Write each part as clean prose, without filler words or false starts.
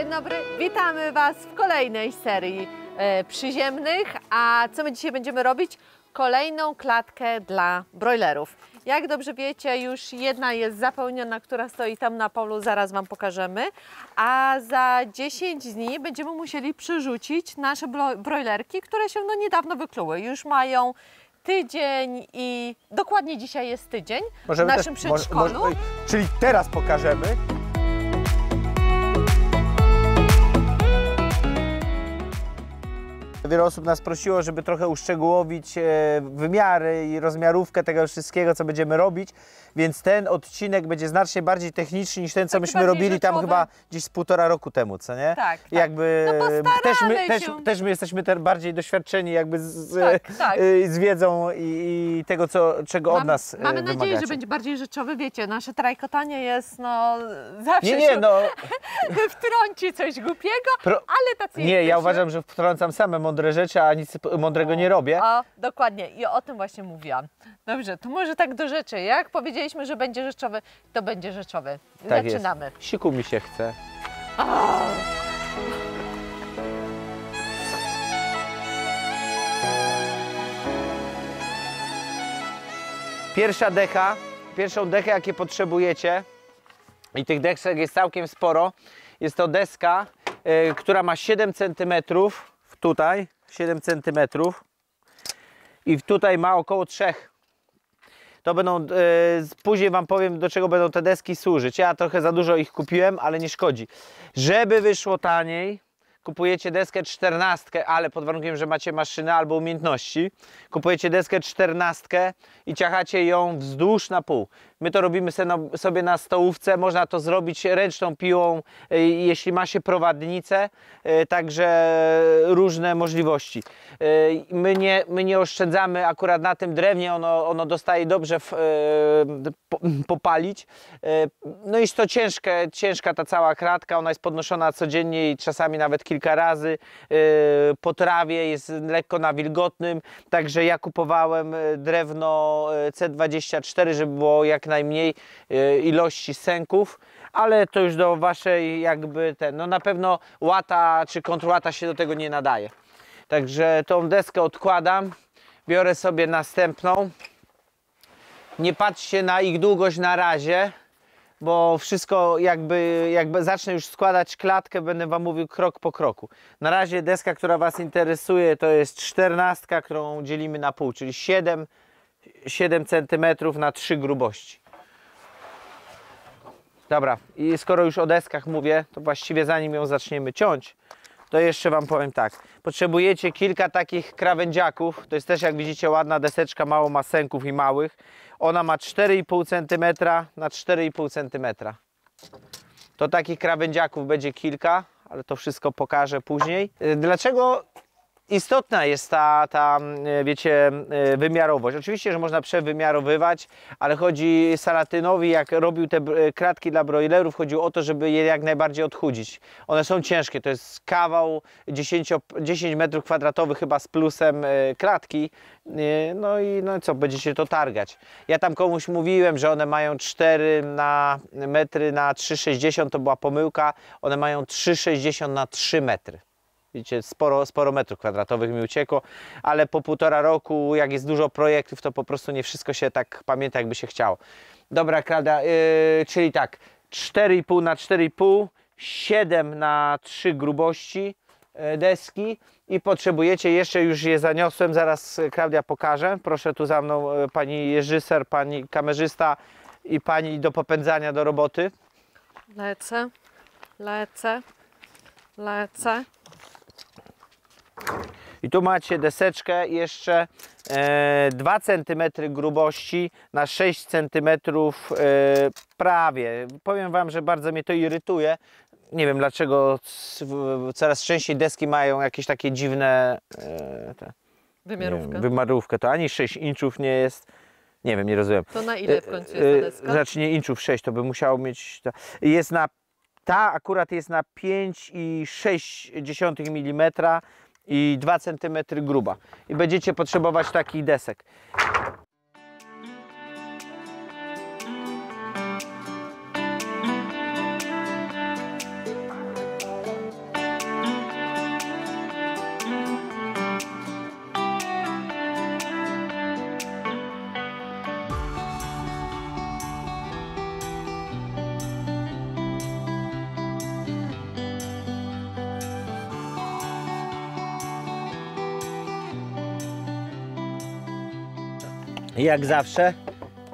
Dzień dobry, witamy Was w kolejnej serii przyziemnych. A co my dzisiaj będziemy robić? Kolejną klatkę dla brojlerów. Jak dobrze wiecie, już jedna jest zapełniona, która stoi tam na polu, zaraz Wam pokażemy. A za 10 dni będziemy musieli przerzucić nasze brojlerki, które się niedawno wykluły. Już mają tydzień i dokładnie dzisiaj jest tydzień w naszym przedszkolu. Czyli teraz pokażemy. Wiele osób nas prosiło, żeby trochę uszczegółowić wymiary i rozmiarówkę tego wszystkiego, co będziemy robić, więc ten odcinek będzie znacznie bardziej techniczny niż ten, co myśmy robili tam chyba gdzieś z 1,5 roku temu, co nie? Tak. Jakby No też my jesteśmy bardziej doświadczeni jakby z wiedzą i tego, czego od nas Mamy nadzieję, wymagacie. że będzie bardziej rzeczowy. Wiecie, nasze trajkotanie jest zawsze wtrąci coś głupiego, ale tacy Nie, ja uważam, że wtrącam same mądre rzeczy, a nic mądrego nie robię. O, dokładnie. I o tym właśnie mówiłam. Dobrze, to może tak do rzeczy. Jak powiedzieliśmy, że będzie rzeczowy, to będzie rzeczowy. Tak Zaczynamy. jest. Siku mi się chce. Pierwszą dechę, jakie potrzebujecie, i tych desek jest całkiem sporo, jest to deska, która ma 7 cm, tutaj 7 cm i tutaj ma około 3. To będą, później Wam powiem, do czego będą te deski służyć. Ja trochę za dużo ich kupiłem, ale nie szkodzi. Żeby wyszło taniej, kupujecie deskę 14, ale pod warunkiem, że macie maszynę albo umiejętności. Kupujecie deskę 14 i ciachacie ją wzdłuż na pół. My to robimy sobie na stołówce, można to zrobić ręczną piłą, jeśli ma się prowadnicę, także różne możliwości. My nie oszczędzamy akurat na tym drewnie, ono dostaje dobrze popalić. No i jest to ciężka ta cała kratka, ona jest podnoszona codziennie i czasami nawet kilka razy. Po trawie jest lekko na wilgotnym, także ja kupowałem drewno C24, żeby było jak najmniej ilości sęków, ale to już do waszej jakby no na pewno łata czy kontrłata się do tego nie nadaje. Także tą deskę odkładam, biorę sobie następną. Nie patrzcie na ich długość na razie, bo wszystko jakby zacznę już składać klatkę, będę Wam mówił krok po kroku. Na razie deska, która Was interesuje, to jest 14, którą dzielimy na pół, czyli 7 cm na 3 grubości. Dobra, i skoro już o deskach mówię, to właściwie zanim ją zaczniemy ciąć, to jeszcze Wam powiem tak. Potrzebujecie kilka takich krawędziaków. To jest też, jak widzicie, ładna deseczka, mało ma sęków i małych. Ona ma 4,5 cm na 4,5 cm. To takich krawędziaków będzie kilka, ale to wszystko pokażę później. Dlaczego istotna jest ta wiecie, wymiarowość? Oczywiście, że można przewymiarowywać, ale chodzi Salatynowi, jak robił te kratki dla brojlerów, chodziło o to, żeby je jak najbardziej odchudzić. One są ciężkie, to jest kawał 10 m2 chyba z plusem kratki. No i co, będziecie to targać. Ja tam komuś mówiłem, że one mają 4 metry na 3,60, to była pomyłka. One mają 3,60 na 3 metry. Widzicie, sporo metrów kwadratowych mi uciekło, ale po 1,5 roku, jak jest dużo projektów, to po prostu nie wszystko się tak pamięta, jakby się chciało. Dobra, Klaudia, czyli tak, 4,5 na 4,5, 7 na 3 grubości deski i potrzebujecie, jeszcze już je zaniosłem, zaraz Klaudia pokaże. Proszę tu za mną pani reżyser, pani kamerzysta i pani do popędzania do roboty. Lecę. I tu macie deseczkę jeszcze 2 cm grubości na 6 cm prawie. Powiem Wam, że bardzo mnie to irytuje. Nie wiem dlaczego coraz częściej deski mają jakieś takie dziwne wymiarówkę. To ani 6 inczów nie jest. Nie wiem, nie rozumiem. To na ile w końcu jest ta deska? Znaczy nie inczów 6, to by musiało mieć. Jest ta akurat jest na 5,6 mm i 2 cm gruba. I będziecie potrzebować takich desek. Jak zawsze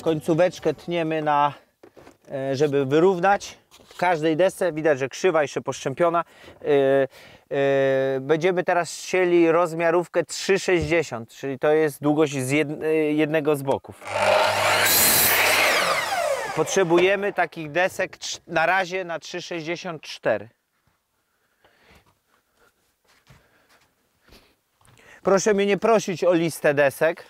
końcóweczkę tniemy na, żeby wyrównać. W każdej desce widać, że krzywa jeszcze poszczępiona. Będziemy teraz chcieli rozmiarówkę 3,60, czyli to jest długość z jednego z boków. Potrzebujemy takich desek na razie na 3,64. Proszę mnie nie prosić o listę desek,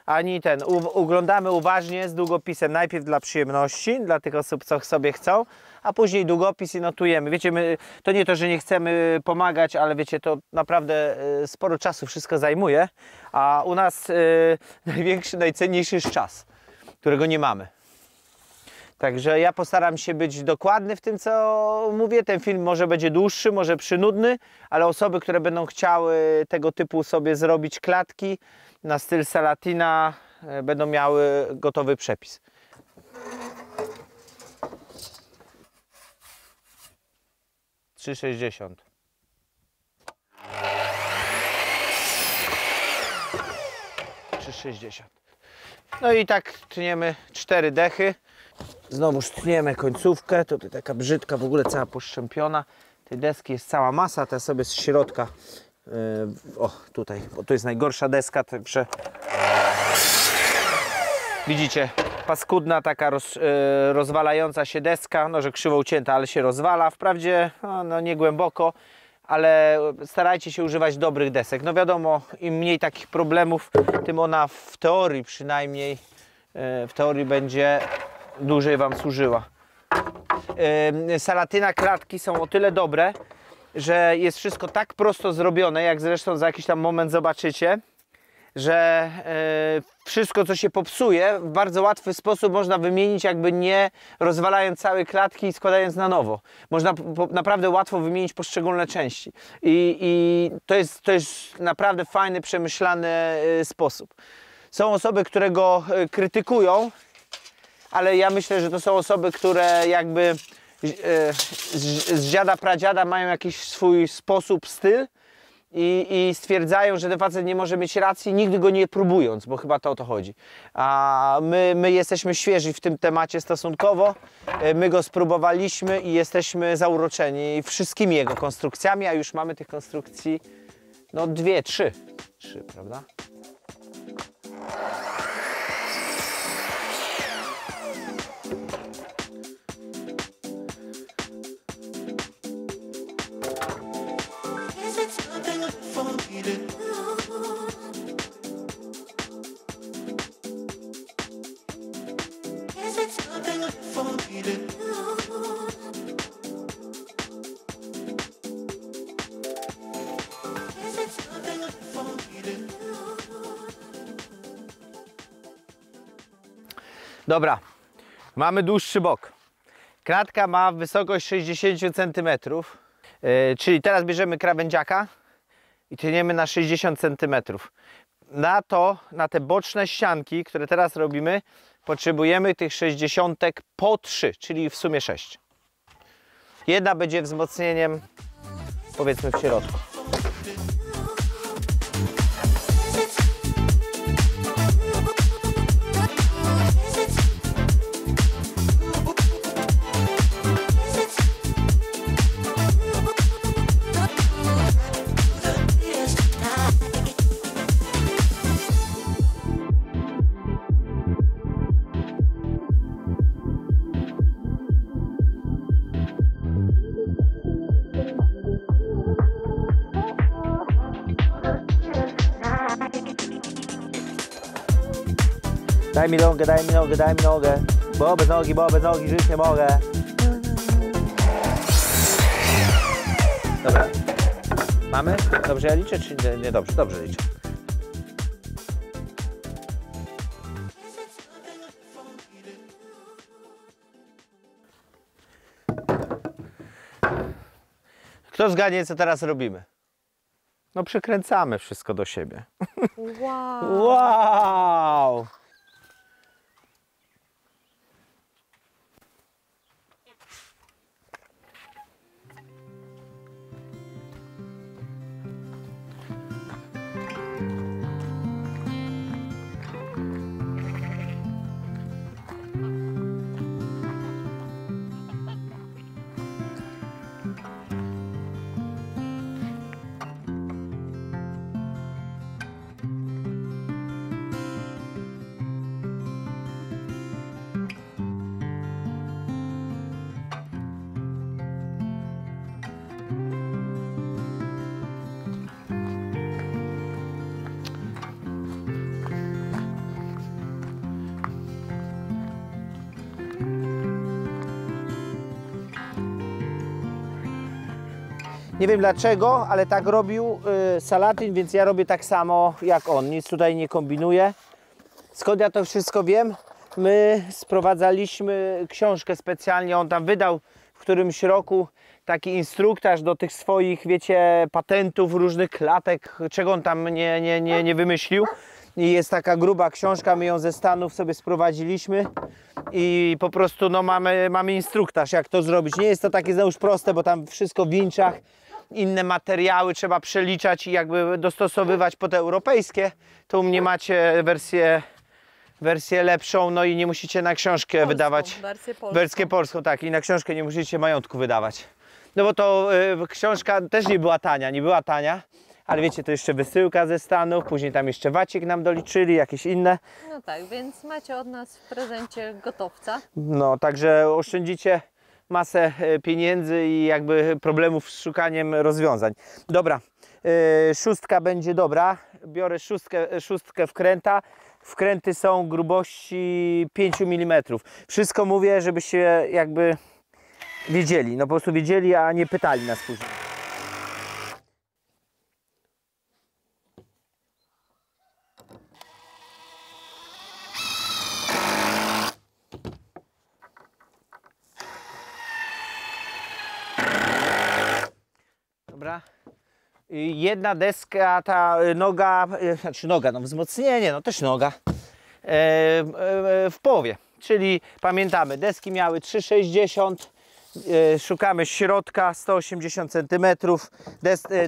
ani ten. Oglądamy uważnie z długopisem, najpierw dla przyjemności, dla tych osób, co sobie chcą, a później długopis i notujemy. Wiecie, to nie to, że nie chcemy pomagać, ale wiecie, to naprawdę sporo czasu wszystko zajmuje, a u nas największy, najcenniejszy jest czas, którego nie mamy. Także ja postaram się być dokładny w tym, co mówię. Ten film może będzie dłuższy, może przynudny, ale osoby, które będą chciały tego typu sobie zrobić klatki na styl Salatina, będą miały gotowy przepis. $3,60. No i tak tniemy 4 dechy. Znowu tniemy końcówkę. Tutaj taka brzydka, w ogóle cała poszczępiona. Tej deski jest cała masa, ta sobie z środka. O, tutaj, bo to jest najgorsza deska, także widzicie, paskudna taka rozwalająca się deska, no że krzywo ucięta, ale się rozwala. Wprawdzie no nie głęboko, ale starajcie się używać dobrych desek. No wiadomo, im mniej takich problemów, tym ona w teorii przynajmniej, w teorii będzie dłużej Wam służyła. Salatyna klatki są o tyle dobre, że jest wszystko tak prosto zrobione, jak zresztą za jakiś tam moment zobaczycie, że wszystko, co się popsuje, w bardzo łatwy sposób można wymienić, jakby nie rozwalając całej klatki i składając na nowo. Można naprawdę łatwo wymienić poszczególne części. I to jest naprawdę fajny, przemyślany sposób. Są osoby, które go krytykują, ale ja myślę, że to są osoby, które jakby z dziada, pradziada mają jakiś swój sposób, styl i stwierdzają, że ten facet nie może mieć racji, nigdy go nie próbując, bo chyba to o to chodzi. A my jesteśmy świeżi w tym temacie stosunkowo, my go spróbowaliśmy i jesteśmy zauroczeni wszystkimi jego konstrukcjami, a już mamy tych konstrukcji no 2, 3, prawda? Dobra, mamy dłuższy bok. Klatka ma wysokość 60 cm, czyli teraz bierzemy krawędziaka i tniemy na 60 cm. Na te boczne ścianki, które teraz robimy, potrzebujemy tych 60 po 3, czyli w sumie 6. Jedna będzie wzmocnieniem, powiedzmy, w środku. Daj mi nogę, daj mi nogę, daj mi nogę. Bo bez nogi żyć nie mogę. Dobra. Mamy? Dobrze ja liczę, czy nie? Nie dobrze, dobrze liczę. Kto zgadnie, co teraz robimy? No przykręcamy wszystko do siebie. Wow! Wow! Nie wiem dlaczego, ale tak robił Salatyn, więc ja robię tak samo jak on. Nic tutaj nie kombinuję. Skąd ja to wszystko wiem? My sprowadzaliśmy książkę specjalnie, on tam wydał w którymś roku taki instruktaż do tych swoich, wiecie, patentów, różnych klatek, czego on tam nie wymyślił. I jest taka gruba książka, my ją ze Stanów sobie sprowadziliśmy i po prostu no, mamy instruktaż, jak to zrobić. Nie jest to takie znowuż proste, bo tam wszystko w winczach, inne materiały trzeba przeliczać i jakby dostosowywać pod europejskie. To u mnie macie wersję lepszą, no i nie musicie na książkę Polską, wydawać. Wersję polską, tak, i na książkę nie musicie majątku wydawać. No bo to książka też nie była tania, ale wiecie, to jeszcze wysyłka ze Stanów, później tam jeszcze wacik nam doliczyli, jakieś inne. No tak, więc macie od nas w prezencie gotowca. No, także oszczędzicie masę pieniędzy i jakby problemów z szukaniem rozwiązań. Dobra, szóstka będzie dobra. Biorę szóstkę wkręta. Wkręty są grubości 5 mm. Wszystko mówię, żebyście jakby wiedzieli, no po prostu wiedzieli, a nie pytali nas później. Dobra. Jedna deska, ta noga, no wzmocnienie, no też noga, w połowie. Czyli pamiętamy, deski miały 3,60, szukamy środka 180 cm.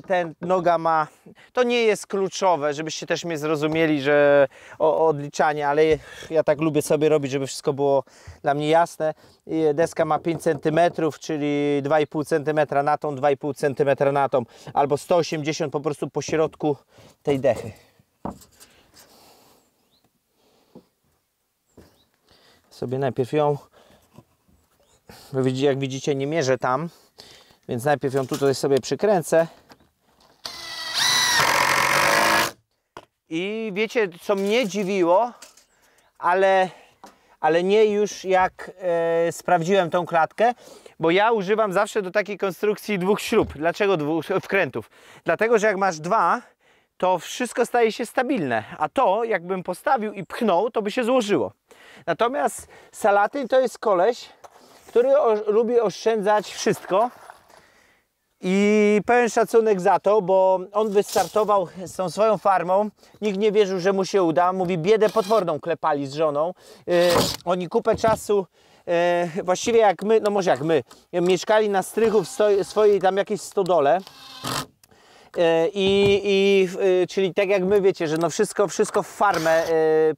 Ten noga ma, to nie jest kluczowe, żebyście też mnie zrozumieli, że odliczanie, ale ja tak lubię sobie robić, żeby wszystko było dla mnie jasne. Deska ma 5 cm, czyli 2,5 cm na tą, 2,5 cm na tą, albo 180 po prostu po środku tej dechy. Sobie najpierw ją, jak widzicie, nie mierzę tam, więc najpierw ją tutaj sobie przykręcę. I wiecie, co mnie dziwiło, ale nie już jak sprawdziłem tą klatkę, bo ja używam zawsze do takiej konstrukcji 2 śrub. Dlaczego 2 wkrętów? Dlatego, że jak masz 2, to wszystko staje się stabilne, a to jakbym postawił i pchnął, to by się złożyło. Natomiast Salatyn to jest koleś, który lubi oszczędzać wszystko i pełen szacunek za to, bo on wystartował z tą swoją farmą, nikt nie wierzył, że mu się uda, mówi, biedę potworną klepali z żoną, oni kupę czasu, właściwie jak my, no może jak my, mieszkali na strychu w swojej tam jakiejś stodole. Czyli tak jak my, wiecie, że no wszystko w farmę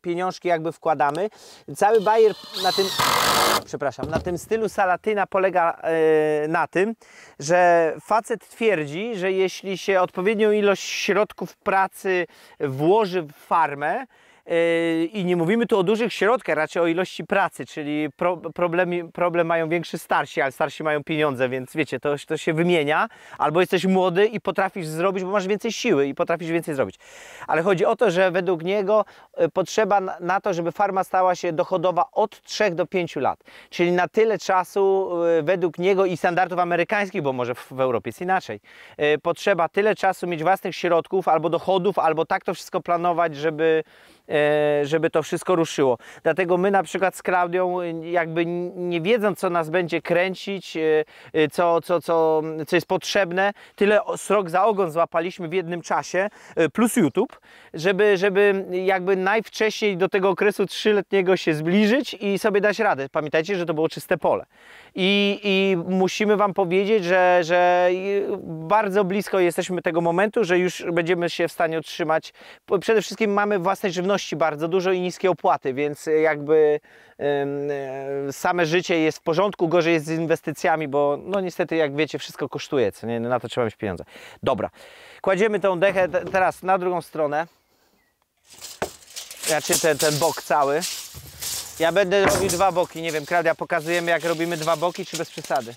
pieniążki jakby wkładamy. Cały bajer na tym stylu Salatyna polega na tym, że facet twierdzi, że jeśli się odpowiednią ilość środków pracy włoży w farmę, i nie mówimy tu o dużych środkach, raczej o ilości pracy, czyli problem mają większy starsi, ale starsi mają pieniądze, więc wiecie, to się wymienia. Albo jesteś młody i potrafisz zrobić, bo masz więcej siły i potrafisz więcej zrobić. Ale chodzi o to, że według niego potrzeba na to, żeby farma stała się dochodowa od 3 do 5 lat. Czyli na tyle czasu według niego i standardów amerykańskich, bo może w Europie jest inaczej, potrzeba tyle czasu mieć własnych środków albo dochodów, albo tak to wszystko planować, żeby to wszystko ruszyło. Dlatego my na przykład z Klaudią jakby nie wiedząc, co nas będzie kręcić, co jest potrzebne, tyle srok za ogon złapaliśmy w jednym czasie, plus YouTube, żeby jakby najwcześniej do tego okresu 3-letniego się zbliżyć i sobie dać radę. Pamiętajcie, że to było czyste pole. I musimy Wam powiedzieć, że bardzo blisko jesteśmy tego momentu, że już będziemy się w stanie utrzymać. Przede wszystkim mamy własnej żywności bardzo dużo i niskie opłaty, więc jakby same życie jest w porządku, gorzej jest z inwestycjami, bo no niestety, jak wiecie, wszystko kosztuje, co nie? Na to trzeba mieć pieniądze. Dobra, kładziemy tą dechę teraz na drugą stronę, znaczy ten bok cały. Ja będę robił 2 boki, nie wiem, Klaudia, pokazujemy, jak robimy 2 boki, czy bez przesady?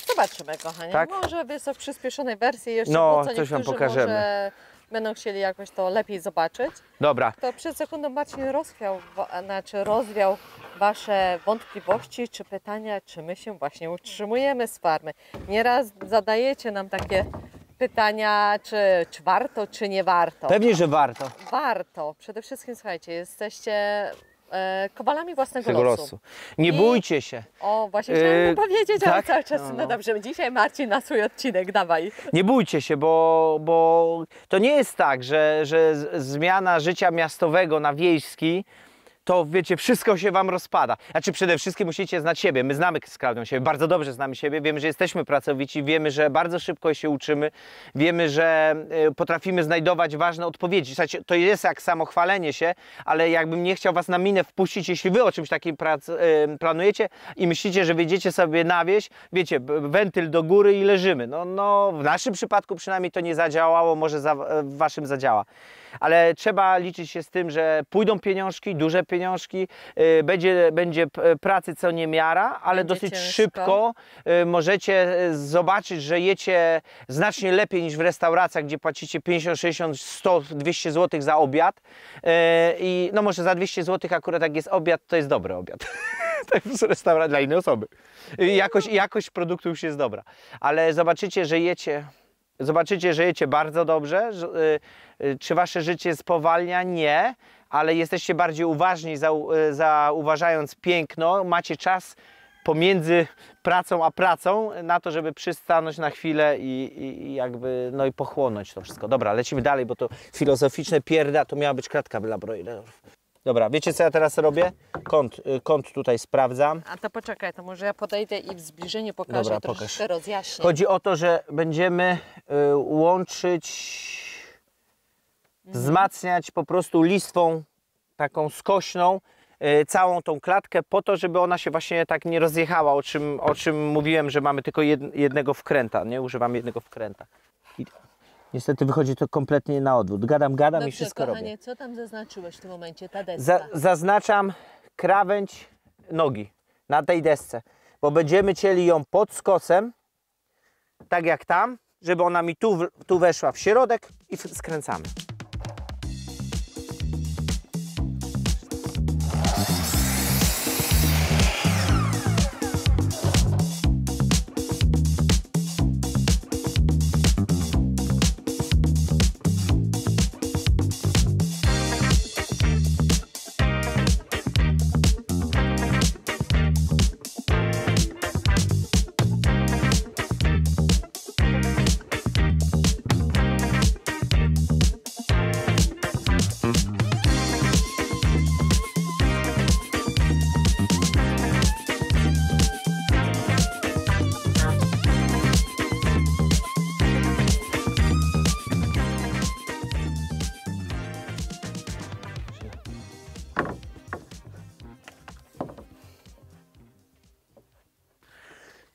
Zobaczymy, kochanie. Tak? Może jest to w przyspieszonej wersji jeszcze, No, bo co coś Wam niektórzy pokażemy. może będą chcieli jakoś to lepiej zobaczyć, Dobra. to przed sekundą Marcin rozwiał Wasze wątpliwości czy pytania, czy my się właśnie utrzymujemy z farmy. Nieraz zadajecie nam takie pytania, czy warto, czy nie warto. Pewnie, że warto. Warto. Przede wszystkim, słuchajcie, jesteście kowalami własnego Tego losu. losu. Nie bójcie się. O, właśnie chciałam to powiedzieć, ale tak? cały czas, No, no no. dobrze, dzisiaj Marcin na swój odcinek, dawaj. Nie bójcie się, bo to nie jest tak, że zmiana życia miastowego na wiejski, to wiecie, wszystko się wam rozpada. Znaczy przede wszystkim musicie znać siebie. My znamy z Klaudią siebie, bardzo dobrze znamy siebie, wiemy, że jesteśmy pracowici, wiemy, że bardzo szybko się uczymy, wiemy, że potrafimy znajdować ważne odpowiedzi. Słuchajcie, to jest jak samochwalenie się, ale jakbym nie chciał was na minę wpuścić, jeśli wy o czymś takim planujecie i myślicie, że wyjdziecie sobie na wieś, wiecie, wentyl do góry i leżymy. No w naszym przypadku przynajmniej to nie zadziałało, może w waszym zadziała. Ale trzeba liczyć się z tym, że pójdą pieniążki, duże pieniążki, będzie pracy co niemiara, ale Będzie dosyć ciężko. szybko możecie zobaczyć, że jecie znacznie lepiej niż w restauracjach, gdzie płacicie 50, 60, 100, 200 zł za obiad. I no może za 200 zł akurat jak jest obiad, to jest dobry obiad. To jest restauracja dla innej osoby. Jakość produktu już jest dobra. Ale zobaczycie, że jecie bardzo dobrze. Czy wasze życie spowalnia? Nie, ale jesteście bardziej uważni, zauważając piękno. Macie czas pomiędzy pracą a pracą na to, żeby przystanąć na chwilę i jakby no i pochłonąć to wszystko. Dobra, lecimy dalej, bo to filozoficzne pierda, to miała być klatka dla broilerów. Dobra, wiecie co ja teraz robię? Kąt tutaj sprawdzam. A to poczekaj, to może ja podejdę i w zbliżeniu pokażę, Dobra, troszeczkę rozjaśnię. Chodzi o to, że będziemy łączyć, wzmacniać po prostu listwą taką skośną całą tą klatkę po to, żeby ona się właśnie tak nie rozjechała, o czym mówiłem, że mamy tylko jednego wkręta, nie? Używamy jednego wkręta. I niestety wychodzi to kompletnie na odwrót. Gadam Dobrze, i wszystko kochanie, robię. co tam zaznaczyłeś w tym momencie, ta deska? Zaznaczam krawędź nogi na tej desce, bo będziemy cięli ją pod skosem, tak jak tam, żeby ona mi tu weszła w środek i skręcamy.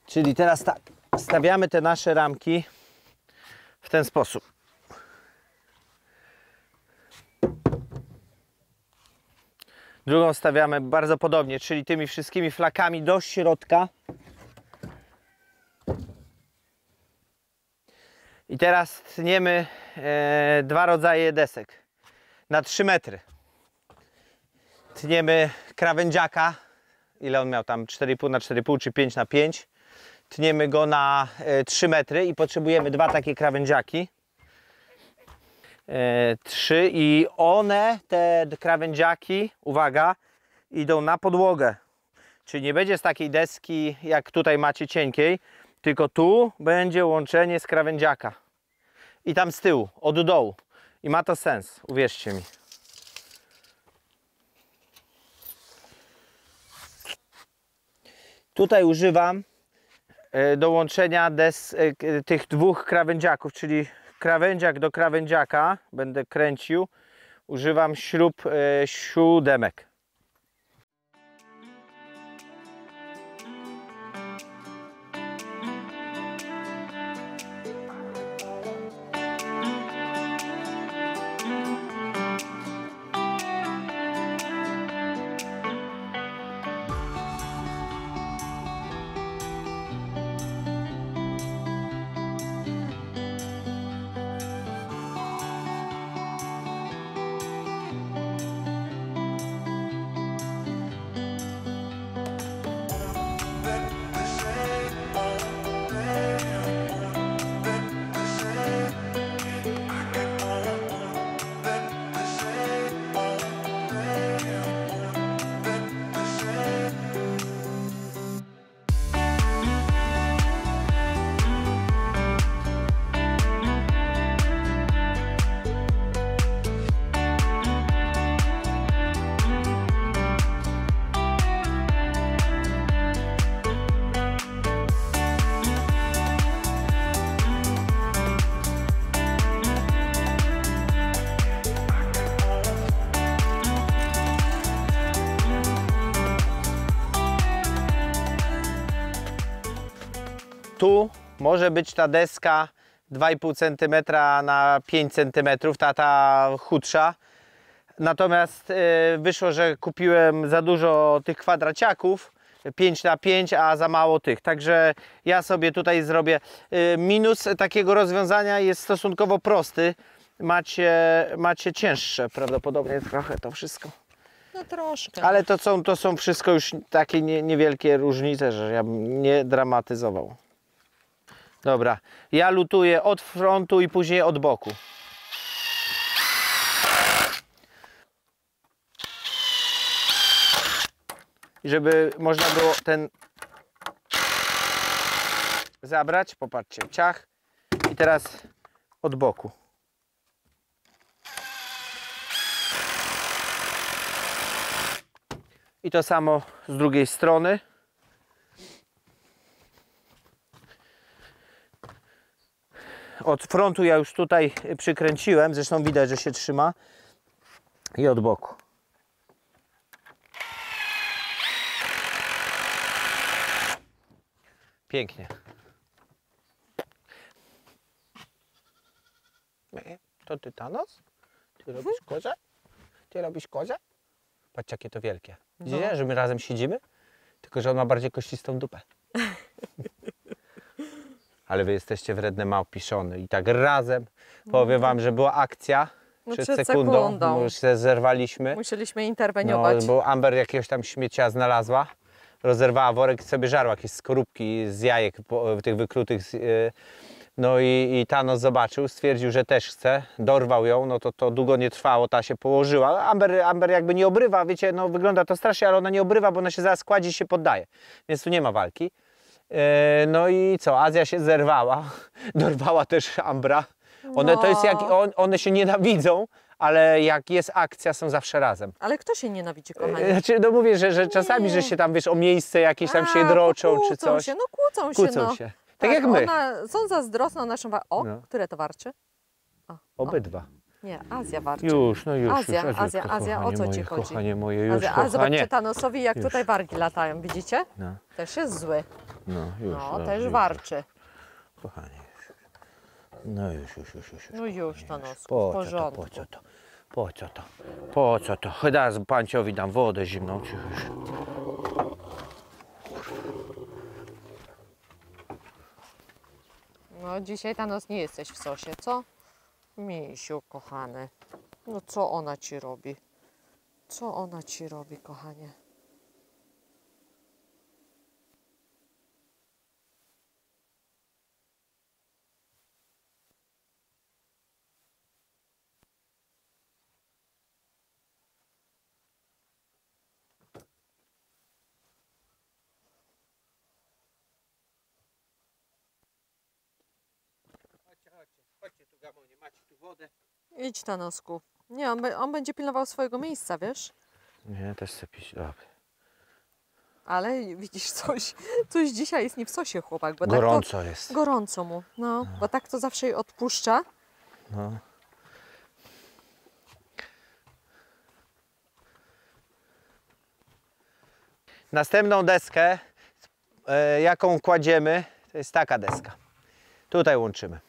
Czyli teraz tak, stawiamy te nasze ramki w ten sposób. Drugą stawiamy bardzo podobnie, czyli tymi wszystkimi flakami do środka. I teraz tniemy dwa rodzaje desek na 3 metry. Tniemy krawędziaka, ile on miał tam, 4,5 na 4,5 czy 5 na 5. Tniemy go na 3 metry i potrzebujemy dwa takie krawędziaki. 3 i one, te krawędziaki, uwaga, idą na podłogę. Czyli nie będzie z takiej deski, jak tutaj macie cienkiej, tylko tu będzie łączenie z krawędziaka. I tam z tyłu, od dołu. I ma to sens, uwierzcie mi. Tutaj używam do łączenia tych dwóch krawędziaków, czyli krawędziak do krawędziaka, będę kręcił, używam śrub 7. tu może być ta deska 2,5 cm na 5 cm, ta chudsza. Natomiast wyszło, że kupiłem za dużo tych kwadraciaków, 5 na 5, a za mało tych. Także ja sobie tutaj zrobię. Minus takiego rozwiązania jest stosunkowo prosty. Macie cięższe prawdopodobnie trochę to wszystko. No troszkę. Ale to są wszystko już takie niewielkie różnice, że ja bym nie dramatyzował. Dobra, ja lutuję od frontu i później od boku. I żeby można było ten zabrać, popatrzcie, ciach. I teraz od boku. I to samo z drugiej strony. Od frontu ja już tutaj przykręciłem, zresztą widać, że się trzyma. I od boku. Pięknie. To ty, Thanos? Ty robisz kozę? Ty robisz kozę? Patrz, jakie to wielkie. Widzicie, że my razem siedzimy? Tylko że on ma bardziej kościstą dupę. Ale wy jesteście wredne małpiszony. I tak razem powiem wam, że była akcja przed sekundą. Już się zerwaliśmy. Musieliśmy interweniować. No, bo Amber jakiegoś tam śmiecia znalazła. Rozerwała worek i sobie żarła jakieś skorupki z jajek tych wyklutych. No i Thanos zobaczył, stwierdził, że też chce, dorwał ją, no to długo nie trwało, ta się położyła. Amber jakby nie obrywa, wiecie, no wygląda to strasznie, ale ona nie obrywa, bo ona się zaraz kładzie i się poddaje, więc tu nie ma walki. No i co, Azja się zerwała, dorwała też Ambra. To jest jak, one się nienawidzą, ale jak jest akcja, są zawsze razem. Ale kto się nienawidzi, kochani? Znaczy, no mówię, że czasami, że się tam, wiesz, o miejsce jakieś tam się droczą, czy coś. Kłócą się. Tak jak my. Są zazdrosne o naszą które to warczy? Obydwa. Nie, Azja warczy. Już, Azja, o co ci chodzi? Kochanie moje, już, A zobaczcie Thanosowi, jak tutaj wargi latają, widzicie? No. Też jest zły. No, już. Też warczy. Kochanie. No już. No już, Thanos, w porządku. Po co to? Chyba panciowi dam wodę zimną. No dzisiaj, Thanos, nie jesteś w sosie, co? Misiu, kochany. No co ona ci robi? Co ona ci robi, kochanie? Chodźcie tu, Gamonie, macie tu wodę. Idź, Thanosku. Nie, on będzie pilnował swojego miejsca, wiesz? Nie, też chcę pić. Dobra. Ale widzisz, coś dzisiaj jest nie w sosie, chłopak. Bo gorąco tak to, jest. Gorąco mu, no. Bo tak to zawsze jej odpuszcza. No. Następną deskę, jaką kładziemy, to jest taka deska. Tutaj łączymy.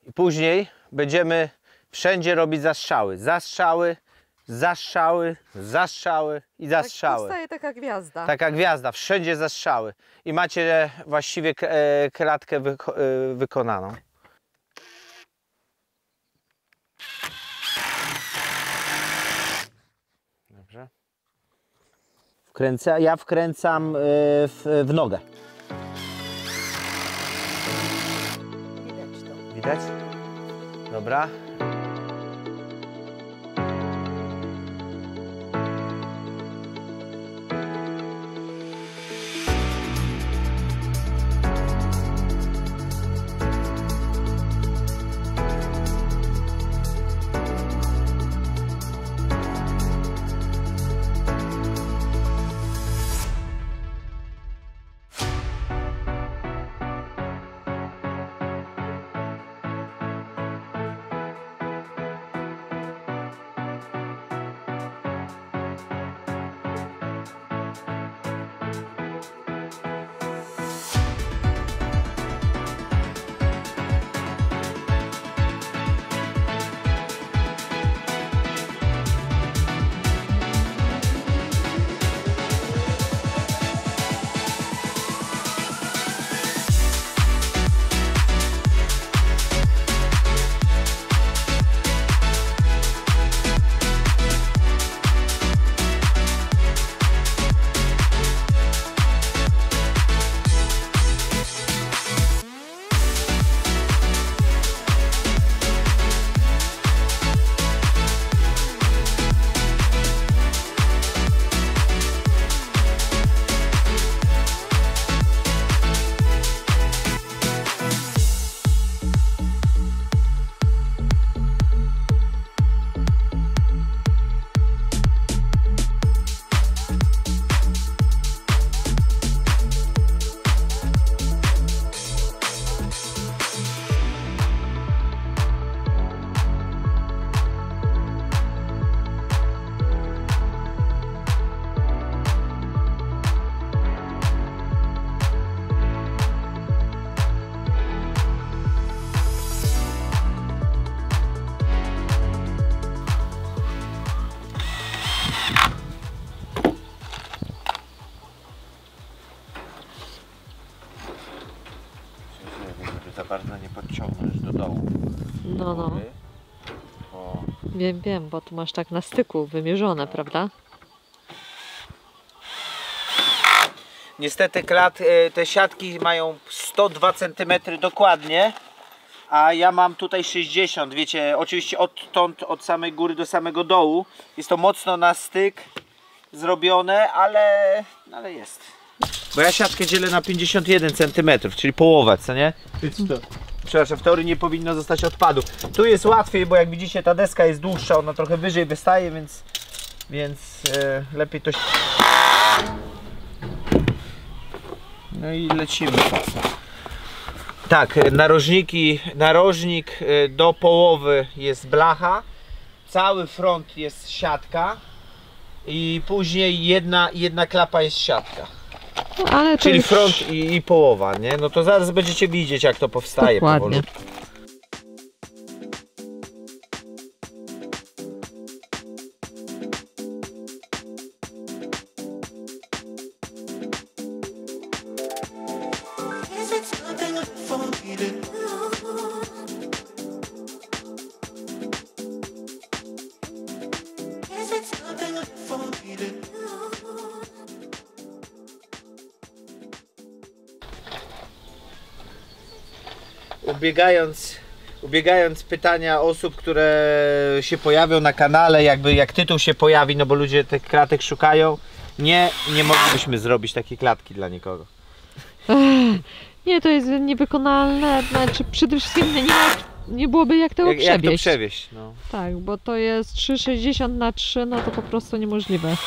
I później będziemy wszędzie robić zastrzały. Zastrzały i zastrzały. Tak powstaje taka gwiazda. Taka gwiazda, wszędzie zastrzały. I macie właściwie klatkę wykonaną. Dobrze. Ja wkręcam w nogę. Widać to. Widać? Dobra. No. O. Wiem, bo tu masz tak na styku wymierzone, prawda? Niestety te siatki mają 102 cm dokładnie, a ja mam tutaj 60, wiecie, oczywiście od samej góry do samego dołu. Jest to mocno na styk zrobione, ale jest. Bo ja siatkę dzielę na 51 cm, czyli połowę, co nie? Przepraszam, w teorii nie powinno zostać odpadu. Tu jest łatwiej, bo jak widzicie ta deska jest dłuższa, ona trochę wyżej wystaje, więc lepiej to... No i lecimy. Tak, narożnik do połowy jest blacha, cały front jest siatka i później jedna klapa jest siatka. No, ale czyli już... front i połowa, nie? No to zaraz będziecie widzieć, jak to powstaje. Dokładnie. Ubiegając pytania osób, które się pojawią na kanale, jakby jak tytuł się pojawi, no bo ludzie tych klatek szukają, nie moglibyśmy zrobić takiej klatki dla nikogo. Nie, to jest niewykonalne, znaczy przede wszystkim nie byłoby jak tego przewieźć. Jak to przewieźć, no. Tak, bo to jest 3,60 na 3, no to po prostu niemożliwe.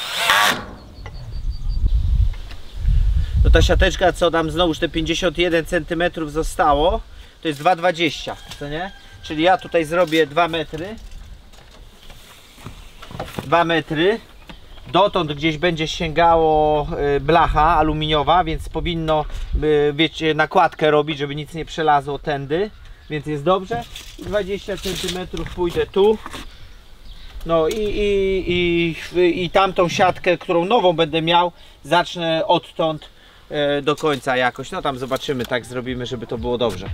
No ta siateczka, co nam znowuż te 51 cm zostało, to jest 2,20, co nie? Czyli ja tutaj zrobię 2 metry. 2 metry. Dotąd gdzieś będzie sięgało blacha aluminiowa, więc powinno, wiecie, nakładkę robić, żeby nic nie przelazło tędy. Więc jest dobrze. 20 cm pójdę tu. No i tamtą siatkę, którą nową będę miał, zacznę odtąd do końca jakoś. No tam zobaczymy, tak zrobimy, żeby to było dobrze.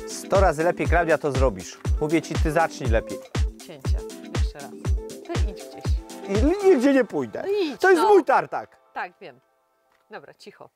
Sto razy lepiej, Klaudia, to zrobisz. Mówię ci, ty zacznij lepiej. Cięcie. Jeszcze raz. Ty idź gdzieś. I nigdzie nie pójdę. Idź, To jest no. mój tartak. Tak, wiem. Dobra, cicho.